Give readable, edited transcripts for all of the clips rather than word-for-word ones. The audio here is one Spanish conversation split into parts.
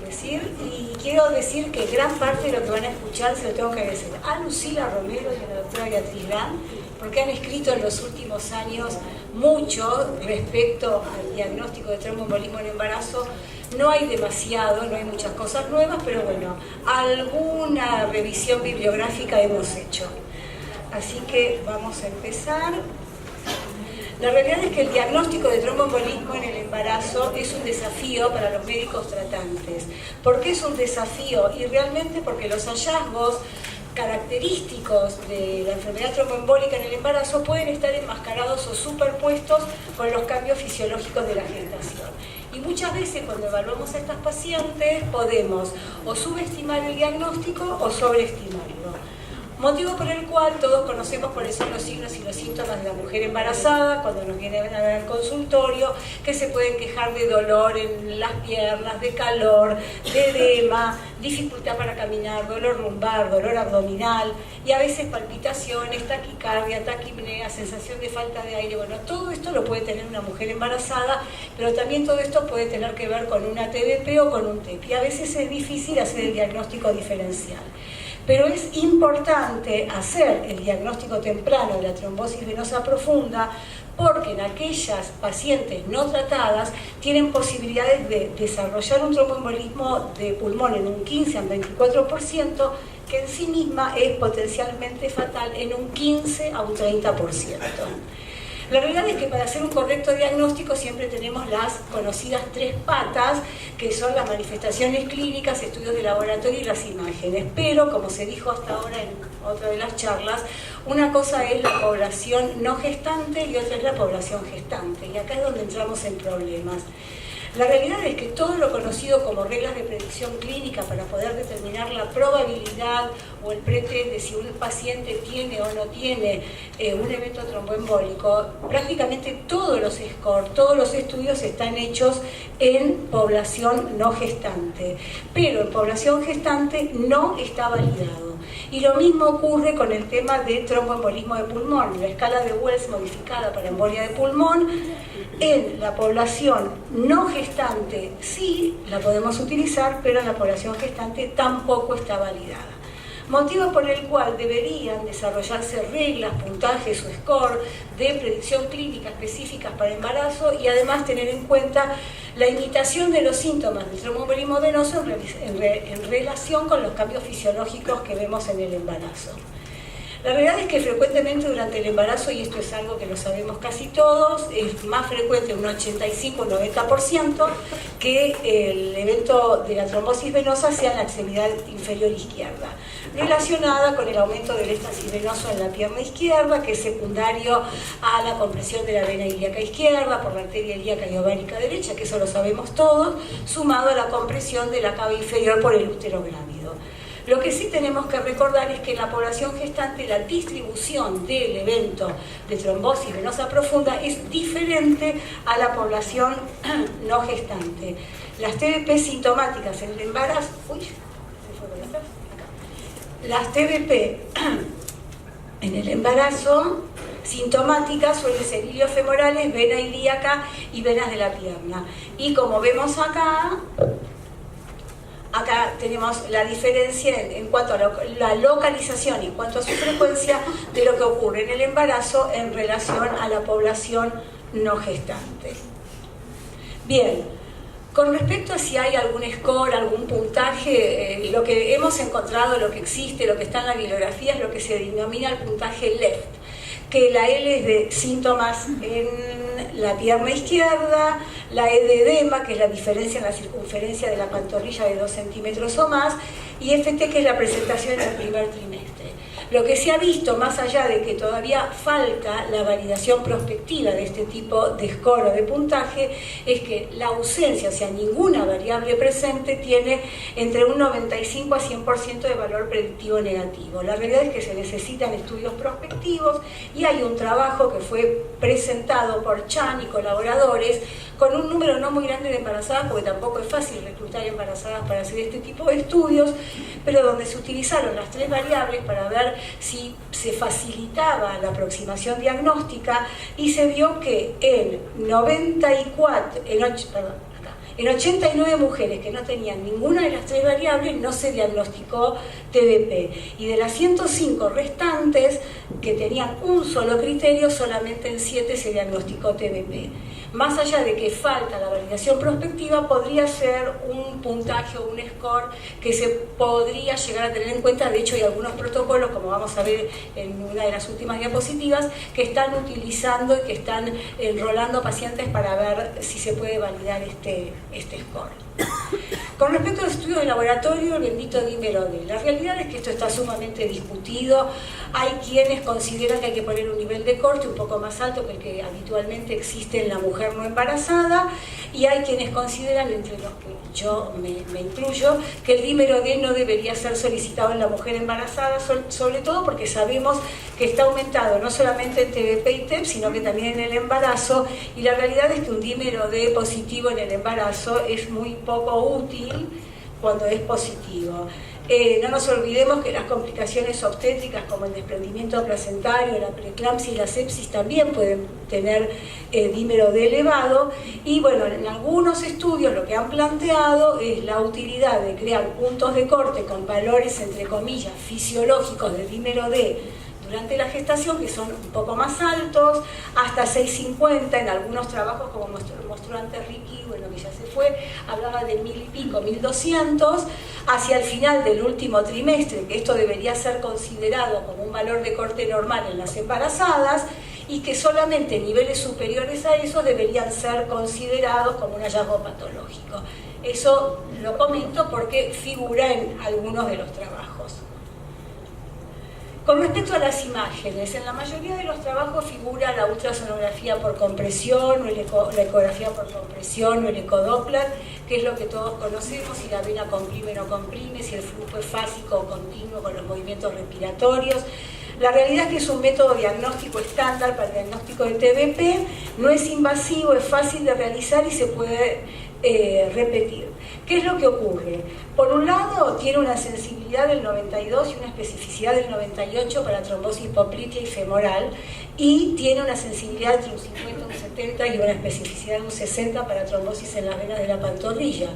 decir, y quiero decir que gran parte de lo que van a escuchar se lo tengo que agradecer a Lucila Romero y a la doctora Beatriz Gran, porque han escrito en los últimos años mucho respecto al diagnóstico de tromboembolismo en embarazo. No hay demasiado, no hay muchas cosas nuevas, pero bueno, alguna revisión bibliográfica hemos hecho. Así que vamos a empezar. La realidad es que el diagnóstico de tromboembolismo en el embarazo es un desafío para los médicos tratantes. ¿Por qué es un desafío? Y realmente porque los hallazgos característicos de la enfermedad tromboembólica en el embarazo pueden estar enmascarados o superpuestos con los cambios fisiológicos de la gestación. Y muchas veces cuando evaluamos a estas pacientes podemos o subestimar el diagnóstico o sobreestimarlo. Motivo por el cual todos conocemos cuáles son los signos y los síntomas de la mujer embarazada cuando nos vienen a ver al consultorio, que se pueden quejar de dolor en las piernas, de calor, de edema, dificultad para caminar, dolor lumbar, dolor abdominal y a veces palpitaciones, taquicardia, taquipnea, sensación de falta de aire. Bueno, todo esto lo puede tener una mujer embarazada, pero también todo esto puede tener que ver con una TBP o con un TEP y a veces es difícil hacer el diagnóstico diferencial. Pero es importante hacer el diagnóstico temprano de la trombosis venosa profunda porque en aquellas pacientes no tratadas tienen posibilidades de desarrollar un tromboembolismo de pulmón en un 15 al 24%, que en sí misma es potencialmente fatal en un 15 a un 30%. La realidad es que para hacer un correcto diagnóstico siempre tenemos las conocidas 3 patas, que son las manifestaciones clínicas, estudios de laboratorio y las imágenes. Pero, como se dijo hasta ahora en otra de las charlas, una cosa es la población no gestante y otra es la población gestante. Y acá es donde entramos en problemas. La realidad es que todo lo conocido como reglas de predicción clínica para poder determinar la probabilidad o el pretest de si un paciente tiene o no tiene un evento tromboembólico, prácticamente todos los scores, todos los estudios están hechos en población no gestante, pero en población gestante no está validado. Y lo mismo ocurre con el tema de tromboembolismo de pulmón, la escala de Wells modificada para embolia de pulmón. En la población no gestante sí la podemos utilizar, pero en la población gestante tampoco está validada. Motivo por el cual deberían desarrollarse reglas, puntajes o score de predicción clínica específicas para embarazo y además tener en cuenta la imitación de los síntomas del tromboembolismo venoso en relación con los cambios fisiológicos que vemos en el embarazo. La realidad es que frecuentemente durante el embarazo, y esto es algo que lo sabemos casi todos, es más frecuente un 85-90% que el evento de la trombosis venosa sea en la extremidad inferior izquierda, relacionada con el aumento del éxtasis venoso en la pierna izquierda, que es secundario a la compresión de la vena ilíaca izquierda por la arteria ilíaca y ovárica derecha, que eso lo sabemos todos, sumado a la compresión de la cava inferior por el útero grávido. Lo que sí tenemos que recordar es que en la población gestante la distribución del evento de trombosis venosa profunda es diferente a la población no gestante. Las TBP sintomáticas en el embarazo... Uy, ¿se fue por atrás? Acá. Las TBP en el embarazo sintomáticas suelen ser iliofemorales, vena ilíaca y venas de la pierna. Y como vemos acá tenemos la diferencia en cuanto a la localización y en cuanto a su frecuencia de lo que ocurre en el embarazo en relación a la población no gestante. Bien, con respecto a si hay algún score, algún puntaje, lo que hemos encontrado, lo que existe, lo que está en la bibliografía es lo que se denomina el puntaje LEFT, que la L es de síntomas en la pierna izquierda, la E de edema, que es la diferencia en la circunferencia de la pantorrilla de 2 centímetros o más, y FT, que es la presentación en el primer trimestre. Lo que se ha visto, más allá de que todavía falta la validación prospectiva de este tipo de score o de puntaje, es que la ausencia, o sea, ninguna variable presente, tiene entre un 95 a 100% de valor predictivo negativo. La realidad es que se necesitan estudios prospectivos y hay un trabajo que fue presentado por Chan y colaboradores con un número no muy grande de embarazadas, porque tampoco es fácil reclutar embarazadas para hacer este tipo de estudios, pero donde se utilizaron las 3 variables para ver si se facilitaba la aproximación diagnóstica y se vio que en En 89 mujeres que no tenían ninguna de las 3 variables no se diagnosticó TBP, y de las 105 restantes que tenían un solo criterio, solamente en 7 se diagnosticó TBP. Más allá de que falta la validación prospectiva, podría ser un puntaje o un score que se podría llegar a tener en cuenta. De hecho, hay algunos protocolos, como vamos a ver en una de las últimas diapositivas, que están utilizando y que están enrolando pacientes para ver si se puede validar este score. Con respecto al estudio de laboratorio, el bendito dímero D. La realidad es que esto está sumamente discutido. Hay quienes consideran que hay que poner un nivel de corte un poco más alto que el que habitualmente existe en la mujer no embarazada, y hay quienes consideran, entre los que yo me incluyo, que el dímero D no debería ser solicitado en la mujer embarazada, sobre todo porque sabemos que está aumentado no solamente en TBP y TEP, sino que también en el embarazo, y la realidad es que un dímero D positivo en el embarazo es muy poco útil cuando es positivo. No nos olvidemos que las complicaciones obstétricas como el desprendimiento placentario, la preeclampsia y la sepsis también pueden tener dímero D elevado, y bueno, en algunos estudios lo que han planteado es la utilidad de crear puntos de corte con valores entre comillas fisiológicos de dímero D durante la gestación, que son un poco más altos, hasta 650 en algunos trabajos, como mostró antes Ricky, bueno, que ya se fue, hablaba de 1000 y pico, 1200, hacia el final del último trimestre, que esto debería ser considerado como un valor de corte normal en las embarazadas, y que solamente niveles superiores a eso deberían ser considerados como un hallazgo patológico. Eso lo comento porque figura en algunos de los trabajos. Con respecto a las imágenes, en la mayoría de los trabajos figura la ultrasonografía por compresión, o la ecografía por compresión, o el ecodoppler, que es lo que todos conocemos, si la vena comprime o no comprime, si el flujo es fásico o continuo con los movimientos respiratorios. La realidad es que es un método diagnóstico estándar para el diagnóstico de TBP, no es invasivo, es fácil de realizar y se puede repetir. ¿Qué es lo que ocurre? Por un lado, tiene una sensibilidad del 92 y una especificidad del 98 para trombosis poplitea y femoral, y tiene una sensibilidad entre un 50 y un 70 y una especificidad de un 60 para trombosis en las venas de la pantorrilla.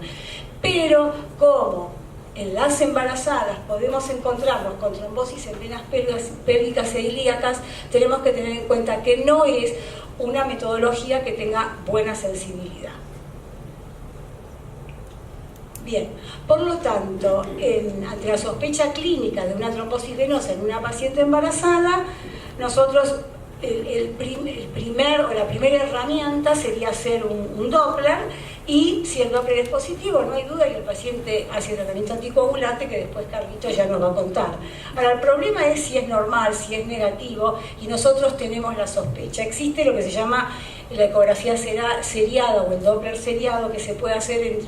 Pero como en las embarazadas podemos encontrarnos con trombosis en venas pélvicas e ilíacas, tenemos que tener en cuenta que no es una metodología que tenga buena sensibilidad. Bien, por lo tanto, ante la sospecha clínica de una trombosis venosa en una paciente embarazada, nosotros la primera herramienta sería hacer un Doppler, y si el Doppler es positivo, no hay duda, y el paciente hace tratamiento anticoagulante, que después Carlitos ya nos va a contar. Ahora, el problema es si es normal, si es negativo, y nosotros tenemos la sospecha. Existe lo que se llama la ecografía seriada o el Doppler seriado, que se puede hacer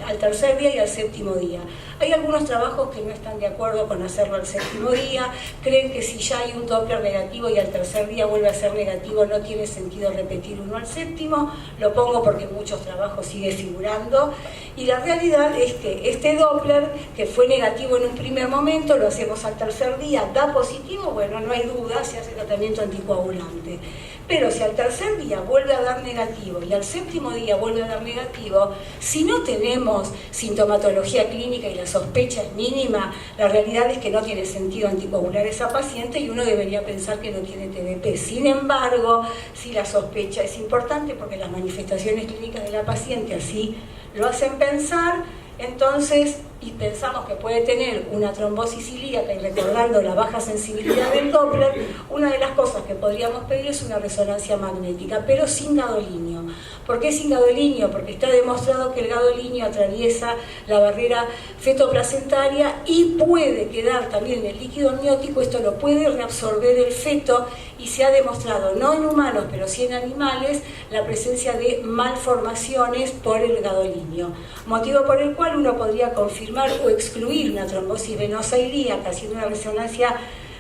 al tercer día y al séptimo día. Hay algunos trabajos que no están de acuerdo con hacerlo al séptimo día, creen que si ya hay un Doppler negativo y al tercer día vuelve a ser negativo, no tiene sentido repetir uno al séptimo. Lo pongo porque en muchos trabajos sigue figurando, y la realidad es que este Doppler, que fue negativo en un primer momento, lo hacemos al tercer día, da positivo, bueno, no hay duda, se hace tratamiento anticoagulante. Pero si al tercer día vuelve a dar negativo y al séptimo día vuelve a dar negativo, si no tenemos sintomatología clínica y la sospecha es mínima, la realidad es que no tiene sentido anticoagular a esa paciente y uno debería pensar que no tiene TBP. Sin embargo, si la sospecha es importante porque las manifestaciones clínicas de la paciente así lo hacen pensar, entonces, y pensamos que puede tener una trombosis ilíaca, y recordando la baja sensibilidad del Doppler, una de las cosas que podríamos pedir es una resonancia magnética, pero sin gadolinio. ¿Por qué sin gadolinio? Porque está demostrado que el gadolinio atraviesa la barrera fetoplacentaria y puede quedar también en el líquido amniótico, esto lo puede reabsorber el feto, y se ha demostrado, no en humanos, pero sí en animales, la presencia de malformaciones por el gadolinio. Motivo por el cual uno podría confirmar o excluir una trombosis venosa ilíaca haciendo una resonancia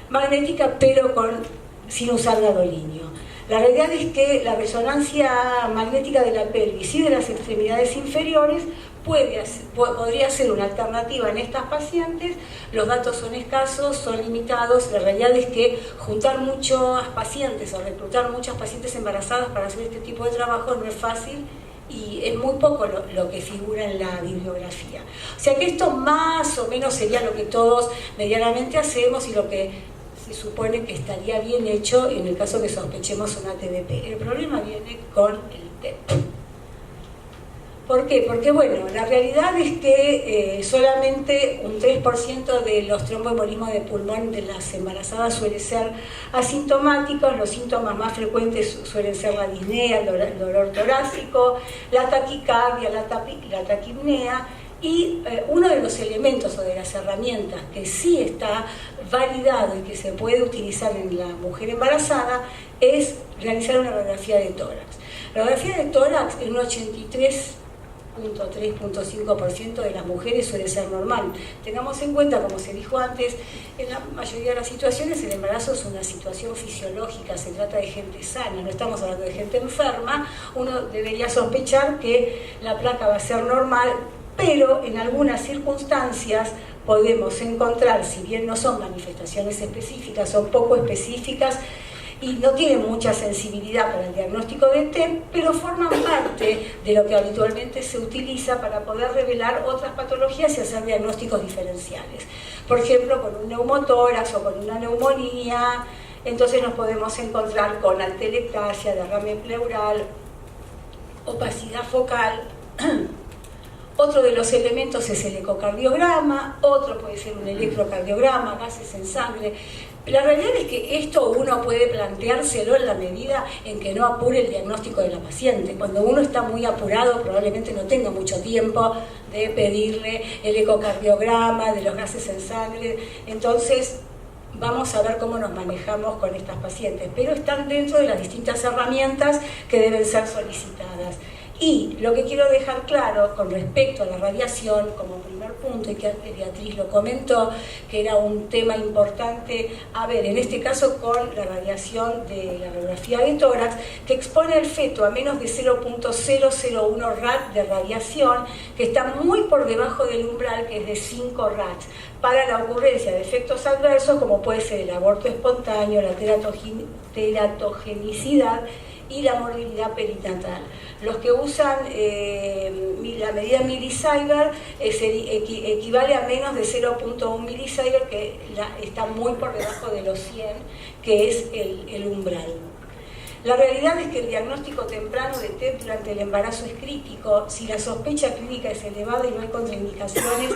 magnética, pero sin usar gadolinio. La realidad es que la resonancia magnética de la pelvis y de las extremidades inferiores podría ser una alternativa en estas pacientes. Los datos son escasos, son limitados. La realidad es que juntar muchas pacientes o reclutar muchas pacientes embarazadas para hacer este tipo de trabajo no es fácil y es muy poco lo que figura en la bibliografía. O sea que esto más o menos sería lo que todos medianamente hacemos y lo que se supone que estaría bien hecho en el caso que sospechemos una TBP. El problema viene con el TEP. ¿Por qué? Porque bueno, la realidad es que solamente un 3% de los tromboembolismos de pulmón de las embarazadas suelen ser asintomáticos. Los síntomas más frecuentes suelen ser la disnea, el dolor torácico, la taquicardia, la taquipnea. Y uno de los elementos o de las herramientas que sí está validado y que se puede utilizar en la mujer embarazada es realizar una radiografía de tórax. La radiografía de tórax en un 83.5% de las mujeres suele ser normal. Tengamos en cuenta, como se dijo antes, en la mayoría de las situaciones el embarazo es una situación fisiológica, se trata de gente sana, no estamos hablando de gente enferma. Uno debería sospechar que la placa va a ser normal, pero en algunas circunstancias podemos encontrar, si bien no son manifestaciones específicas, son poco específicas y no tienen mucha sensibilidad para el diagnóstico de TEP, pero forman parte de lo que habitualmente se utiliza para poder revelar otras patologías y hacer diagnósticos diferenciales. Por ejemplo, con un neumotórax o con una neumonía, entonces nos podemos encontrar con atelectasia, derrame pleural, opacidad focal. Otro de los elementos es el ecocardiograma, otro puede ser un electrocardiograma, gases en sangre. La realidad es que esto uno puede planteárselo en la medida en que no apure el diagnóstico de la paciente. Cuando uno está muy apurado probablemente no tenga mucho tiempo de pedirle el ecocardiograma, de los gases en sangre. Entonces vamos a ver cómo nos manejamos con estas pacientes, pero están dentro de las distintas herramientas que deben ser solicitadas. Y lo que quiero dejar claro con respecto a la radiación, como primer punto, y que Beatriz lo comentó, que era un tema importante a ver, en este caso con la radiación de la radiografía de tórax, que expone al feto a menos de 0.001 rad de radiación, que está muy por debajo del umbral, que es de 5 rads, para la ocurrencia de efectos adversos, como puede ser el aborto espontáneo, la teratogenicidad y la morbilidad perinatal. Los que usan la medida millisiever equivale a menos de 0.1 millisiever, que está muy por debajo de los 100, que es el umbral. La realidad es que el diagnóstico temprano de TEP durante el embarazo es crítico. Si la sospecha clínica es elevada y no hay contraindicaciones,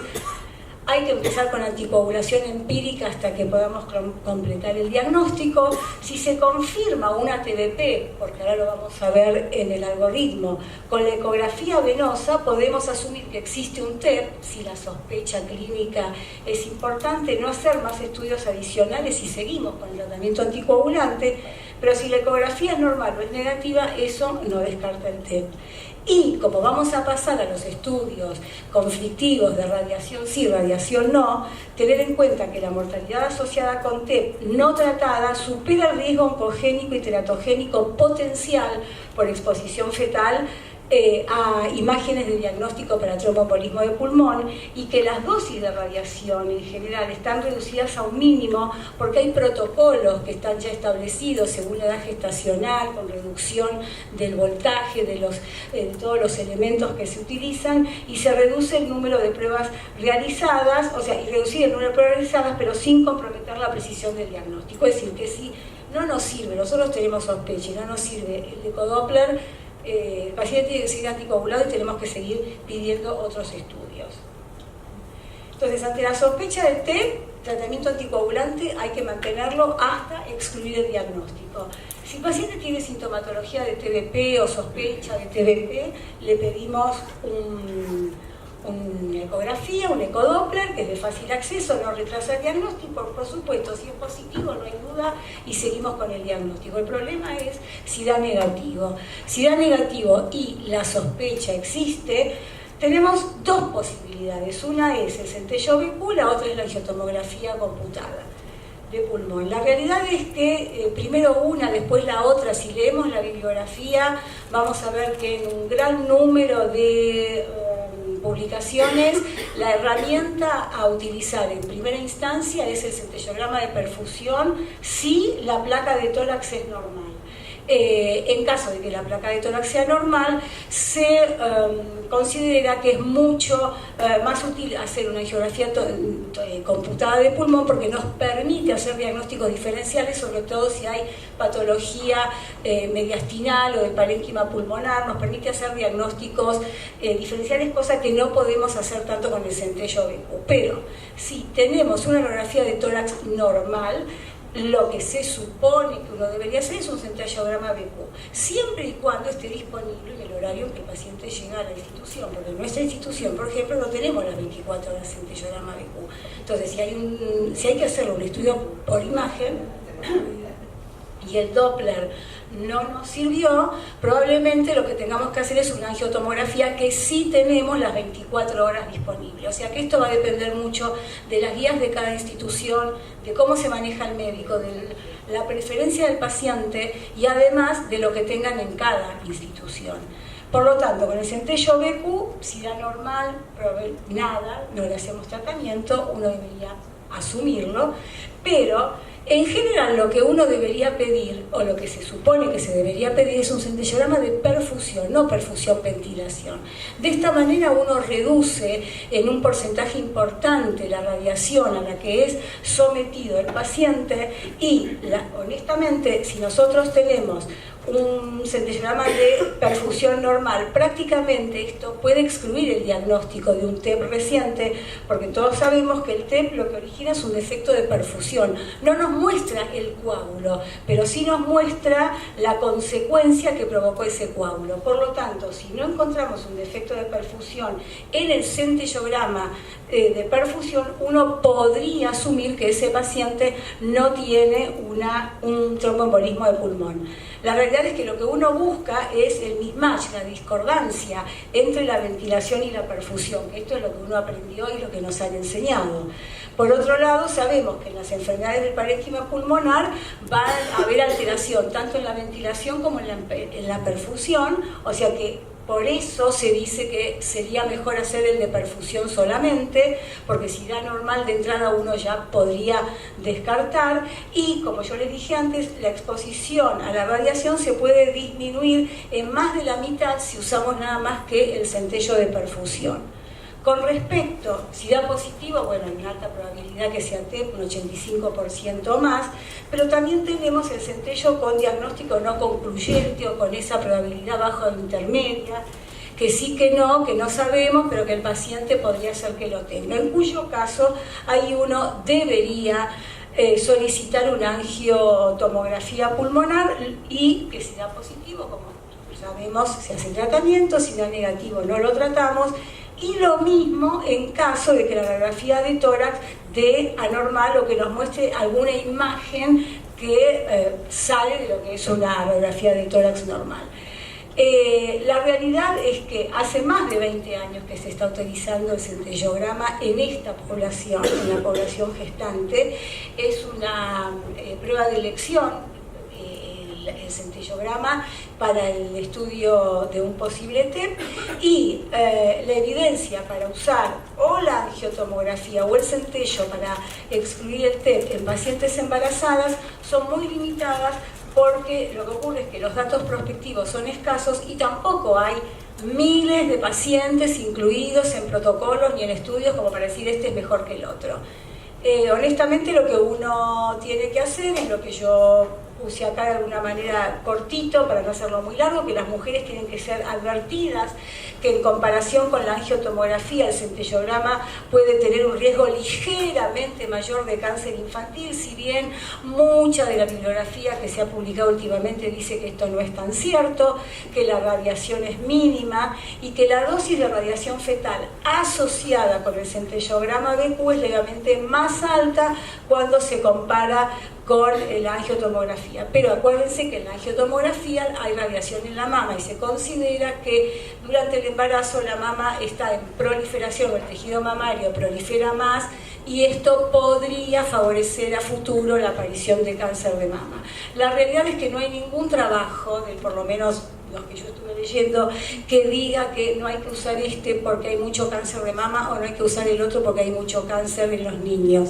hay que empezar con anticoagulación empírica hasta que podamos completar el diagnóstico. Si se confirma una TBP, porque ahora lo vamos a ver en el algoritmo, con la ecografía venosa podemos asumir que existe un TEP. Si la sospecha clínica es importante, no hacer más estudios adicionales y seguimos con el tratamiento anticoagulante, pero si la ecografía es normal o es negativa, eso no descarta el TEP. Y como vamos a pasar a los estudios conflictivos de radiación sí, radiación no, tener en cuenta que la mortalidad asociada con TEP no tratada supera el riesgo oncogénico y teratogénico potencial por exposición fetal a imágenes de diagnóstico para tromboembolismo de pulmón, y que las dosis de radiación en general están reducidas a un mínimo porque hay protocolos que están ya establecidos según la edad gestacional, con reducción del voltaje, de todos los elementos que se utilizan, y se reduce el número de pruebas realizadas, o sea, y reducir el número de pruebas realizadas, pero sin comprometer la precisión del diagnóstico. Es decir, que si no nos sirve, nosotros tenemos sospecha y no nos sirve el ecodoppler, el paciente tiene que seguir anticoagulado y tenemos que seguir pidiendo otros estudios. Entonces, ante la sospecha de TEP, tratamiento anticoagulante hay que mantenerlo hasta excluir el diagnóstico. Si el paciente tiene sintomatología de TBP o sospecha de TBP, le pedimos una ecografía, un ecodoppler, que es de fácil acceso, no retrasa el diagnóstico, por supuesto. Si es positivo no hay duda y seguimos con el diagnóstico. El problema es si da negativo. Si da negativo y la sospecha existe, tenemos dos posibilidades. Una es el centello BQ, la otra es la angiotomografía computada de pulmón. La realidad es que primero una, después la otra. Si leemos la bibliografía, vamos a ver que en un gran número de publicaciones, la herramienta a utilizar en primera instancia es el centellograma de perfusión si la placa de tórax es normal. En caso de que la placa de tórax sea normal, se considera que es mucho más útil hacer una angiografía computada de pulmón, porque nos permite hacer diagnósticos diferenciales, sobre todo si hay patología mediastinal o de parénquima pulmonar. Nos permite hacer diagnósticos diferenciales, cosa que no podemos hacer tanto con el centello BQ. Pero si tenemos una radiografía de tórax normal, lo que se supone que uno debería hacer es un centellograma BQ, siempre y cuando esté disponible en el horario en que el paciente llega a la institución, porque en nuestra institución, por ejemplo, no tenemos las 24 horas centellograma BQ. Entonces, si hay que hacer un estudio por imagen y el Doppler no nos sirvió, probablemente lo que tengamos que hacer es una angiotomografía, que sí tenemos las 24 horas disponibles. O sea que esto va a depender mucho de las guías de cada institución, de cómo se maneja el médico, de la preferencia del paciente y además de lo que tengan en cada institución. Por lo tanto, con el centello BQ, si da normal, nada, no le hacemos tratamiento, uno debería asumirlo, pero en general lo que uno debería pedir, o lo que se supone que se debería pedir, es un centellograma de perfusión, no perfusión-ventilación. De esta manera uno reduce en un porcentaje importante la radiación a la que es sometido el paciente y, honestamente, si nosotros tenemos un centellograma de perfusión normal, prácticamente esto puede excluir el diagnóstico de un TEP reciente, porque todos sabemos que el TEP lo que origina es un defecto de perfusión. No nos muestra el coágulo, pero sí nos muestra la consecuencia que provocó ese coágulo. Por lo tanto, si no encontramos un defecto de perfusión en el centellograma de perfusión, uno podría asumir que ese paciente no tiene un tromboembolismo de pulmón. La realidad es que lo que uno busca es el mismatch, la discordancia entre la ventilación y la perfusión, que esto es lo que uno aprendió y lo que nos han enseñado. Por otro lado, sabemos que en las enfermedades del parénquima pulmonar va a haber alteración tanto en la ventilación como en la perfusión, o sea que por eso se dice que sería mejor hacer el de perfusión solamente, porque si da normal de entrada uno ya podría descartar, y como yo les dije antes, la exposición a la radiación se puede disminuir en más de la mitad si usamos nada más que el centello de perfusión. Con respecto, si da positivo, bueno, hay una alta probabilidad que sea TEP, un 85% o más, pero también tenemos el centello con diagnóstico no concluyente o con esa probabilidad baja o intermedia, que sí que no sabemos, pero que el paciente podría ser que lo tenga, en cuyo caso ahí uno debería solicitar una angiotomografía pulmonar y que si da positivo, como sabemos, se hace el tratamiento, si da negativo no lo tratamos. Y lo mismo en caso de que la radiografía de tórax dé anormal o que nos muestre alguna imagen que sale de lo que es una radiografía de tórax normal. La realidad es que hace más de 20 años que se está utilizando el centellograma en esta población, en la población gestante. Es una prueba de elección, el centellograma, para el estudio de un posible TEP, y la evidencia para usar o la angiotomografía o el centello para excluir el TEP en pacientes embarazadas son muy limitadas, porque lo que ocurre es que los datos prospectivos son escasos y tampoco hay miles de pacientes incluidos en protocolos ni en estudios como para decir este es mejor que el otro. Honestamente, lo que uno tiene que hacer es lo que yo puse acá de alguna manera cortito para no hacerlo muy largo, que las mujeres tienen que ser advertidas que en comparación con la angiotomografía el centellograma puede tener un riesgo ligeramente mayor de cáncer infantil, si bien mucha de la bibliografía que se ha publicado últimamente dice que esto no es tan cierto, que la radiación es mínima y que la dosis de radiación fetal asociada con el centellograma BQ es levemente más alta cuando se compara con la angiotomografía. Pero acuérdense que en la angiotomografía hay radiación en la mama y se considera que durante el embarazo la mama está en proliferación, o el tejido mamario prolifera más, y esto podría favorecer a futuro la aparición de cáncer de mama. La realidad es que no hay ningún trabajo, por lo menos los que yo estuve leyendo, que diga que no hay que usar este porque hay mucho cáncer de mama o no hay que usar el otro porque hay mucho cáncer en los niños.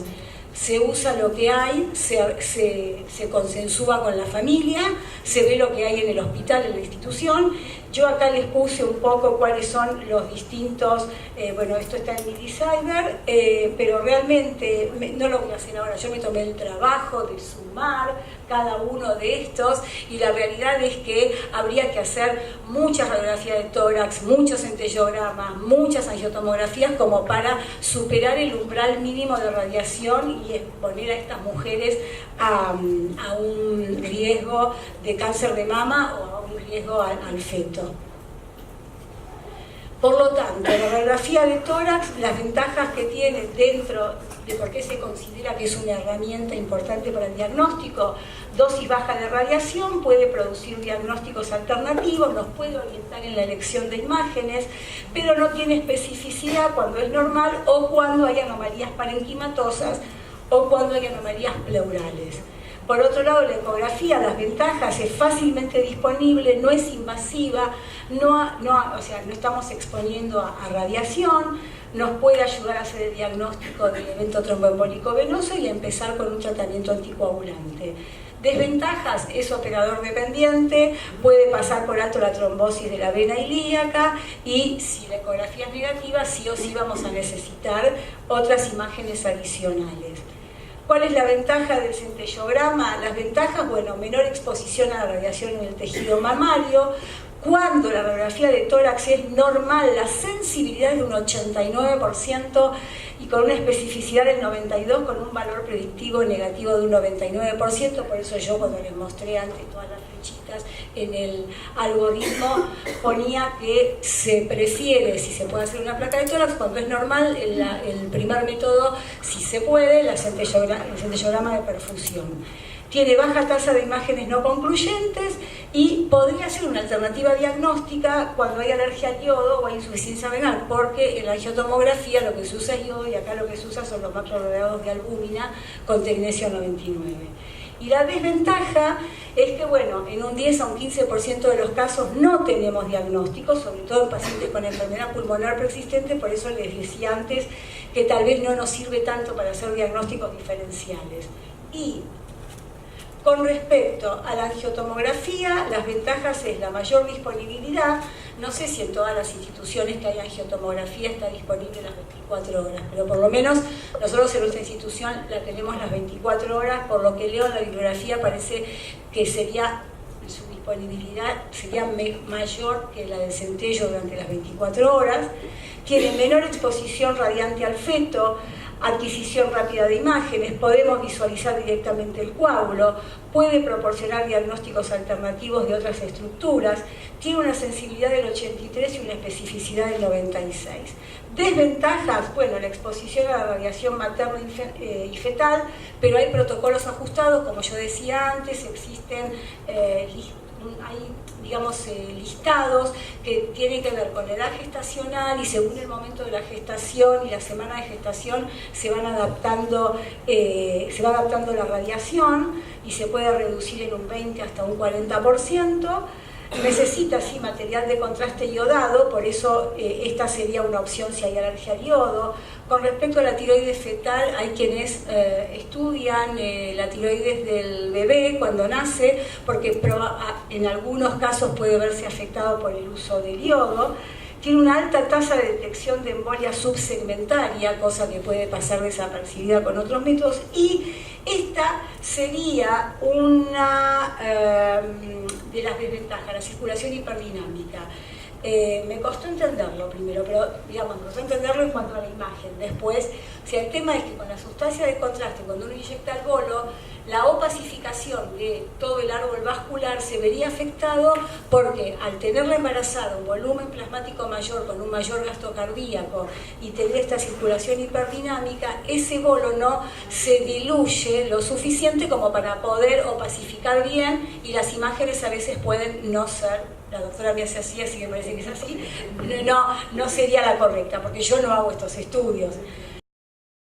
se usa lo que hay, se consensúa con la familia, se ve lo que hay en el hospital, en la institución. Yo acá les puse un poco cuáles son los distintos, bueno, esto está en mi Decider, pero realmente no lo voy a hacer ahora. Yo me tomé el trabajo de sumar cada uno de estos y la realidad es que habría que hacer muchas radiografías de tórax, muchos centellogramas, muchas angiotomografías como para superar el umbral mínimo de radiación y exponer a estas mujeres a un riesgo de cáncer de mama o a un riesgo al feto. Por lo tanto, la radiografía de tórax, las ventajas que tiene dentro de por qué se considera que es una herramienta importante para el diagnóstico: dosis baja de radiación, puede producir diagnósticos alternativos, nos puede orientar en la elección de imágenes, pero no tiene especificidad cuando es normal o cuando hay anomalías parenquimatosas o cuando hay anomalías pleurales. Por otro lado, la ecografía, las ventajas, es fácilmente disponible, no es invasiva, o sea, no estamos exponiendo a radiación, nos puede ayudar a hacer el diagnóstico del evento tromboembólico venoso y a empezar con un tratamiento anticoagulante. Desventajas: es operador dependiente, puede pasar por alto la trombosis de la vena ilíaca y si la ecografía es negativa, sí o sí vamos a necesitar otras imágenes adicionales. ¿Cuál es la ventaja del centellograma? Las ventajas, bueno, menor exposición a la radiación en el tejido mamario. Cuando la radiografía de tórax es normal, la sensibilidad es de un 89% y con una especificidad del 92%, con un valor predictivo negativo de un 99%. Por eso yo, cuando les mostré antes todas las flechitas en el algoritmo, ponía que se prefiere, si se puede hacer una placa de tórax, cuando es normal, el primer método, si se puede, el centellograma de perfusión. Tiene baja tasa de imágenes no concluyentes y podría ser una alternativa diagnóstica cuando hay alergia al yodo o hay insuficiencia renal, porque en la angiotomografía lo que se usa es yodo y acá lo que se usa son los macrorodeados de albúmina con tecnesio 99. Y la desventaja es que, bueno, en un 10 a un 15% de los casos no tenemos diagnóstico, sobre todo en pacientes con enfermedad pulmonar preexistente. Por eso les decía antes que tal vez no nos sirve tanto para hacer diagnósticos diferenciales. Y con respecto a la angiotomografía, las ventajas es la mayor disponibilidad. No sé si en todas las instituciones que hay angiotomografía está disponible las 24 horas, pero por lo menos nosotros en nuestra institución la tenemos las 24 horas. Por lo que leo en la bibliografía parece que su disponibilidad sería mayor que la del centello durante las 24 horas. Tiene menor exposición radiante al feto, adquisición rápida de imágenes, podemos visualizar directamente el coágulo, puede proporcionar diagnósticos alternativos de otras estructuras, tiene una sensibilidad del 83 y una especificidad del 96. Desventajas: bueno, la exposición a la radiación materna y fetal, pero hay protocolos ajustados, como yo decía antes, existen hay, digamos, listados que tienen que ver con la edad gestacional y según el momento de la gestación y la semana de gestación se va adaptando la radiación y se puede reducir en un 20 hasta un 40%. Necesita, sí, material de contraste iodado, por eso esta sería una opción si hay alergia al yodo. Con respecto a la tiroides fetal, hay quienes estudian la tiroides del bebé cuando nace, porque en algunos casos puede verse afectado por el uso del yodo. Tiene una alta tasa de detección de embolia subsegmentaria, cosa que puede pasar desapercibida con otros métodos, y esta sería una de las desventajas, la circulación hiperdinámica. Me costó entenderlo primero, pero digamos, me costó entenderlo en cuanto a la imagen. Después, o sea, el tema es que con la sustancia de contraste, cuando uno inyecta el bolo, la opacificación de todo el árbol vascular se vería afectado porque al tenerla embarazada, un volumen plasmático mayor con un mayor gasto cardíaco y tener esta circulación hiperdinámica, ese bolo no se diluye lo suficiente como para poder opacificar bien y las imágenes a veces pueden no ser, la doctora me hace así que me parece que es así, no sería la correcta porque yo no hago estos estudios.